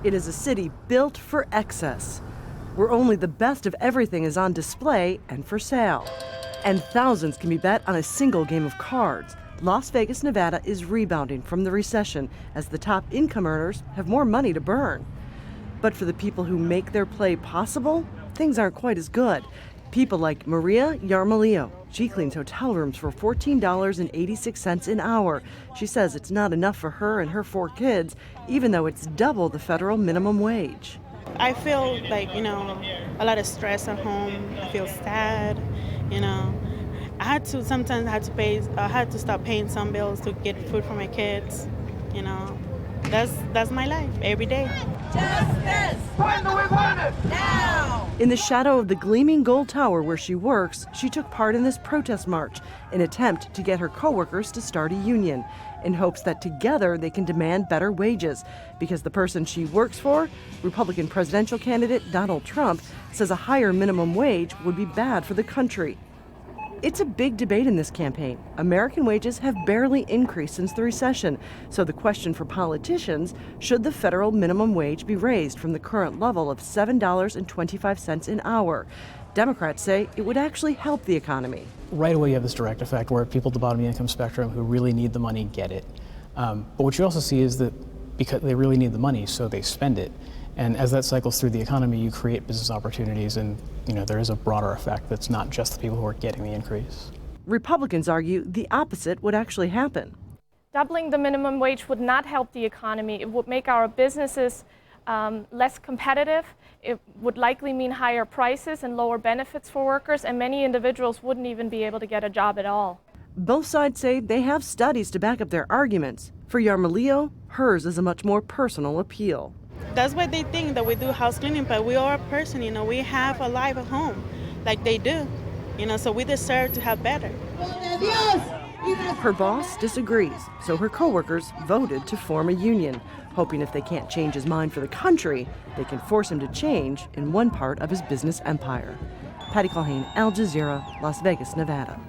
It is a city built for excess, where only the best of everything is on display and for sale. And thousands can be bet on a single game of cards. Las Vegas, Nevada is rebounding from the recession as the top income earners have more money to burn. But for the people who make their play possible, things aren't quite as good. People like Maria Yarmolillo. She cleans hotel rooms for $14.86 an hour. She says it's not enough for her and her 4 kids, even though it's double the federal minimum wage. I feel like, a lot of stress at home. I feel sad, I had to stop paying some bills to get food for my kids, That's my life every day. Justice! When do we want it? Now! In the shadow of the gleaming gold tower where she works, she took part in this protest march, an attempt to get her coworkers to start a union, in hopes that together they can demand better wages. Because the person she works for, Republican presidential candidate Donald Trump, says a higher minimum wage would be bad for the country. It's a big debate in this campaign. American wages have barely increased since the recession. So the question for politicians, should the federal minimum wage be raised from the current level of $7.25 an hour? Democrats say it would actually help the economy. Right away you have this direct effect where people at the bottom of the income spectrum who really need the money get it. But what you also see is that because they really need the money, so they spend it. And as that cycles through the economy, you create business opportunities, and there is a broader effect that's not just the people who are getting the increase. Republicans argue the opposite would actually happen. Doubling the minimum wage would not help the economy. It would make our businesses less competitive. It would likely mean higher prices and lower benefits for workers, and many individuals wouldn't even be able to get a job at all. Both sides say they have studies to back up their arguments. For Yarmolillo, hers is a much more personal appeal. That's why they think that we do house cleaning, but we are a person, we have a life at home like they do, so we deserve to have better. Her boss disagrees, so her coworkers voted to form a union, hoping if they can't change his mind for the country, they can force him to change in one part of his business empire. Patty Culhane, Al Jazeera, Las Vegas, Nevada.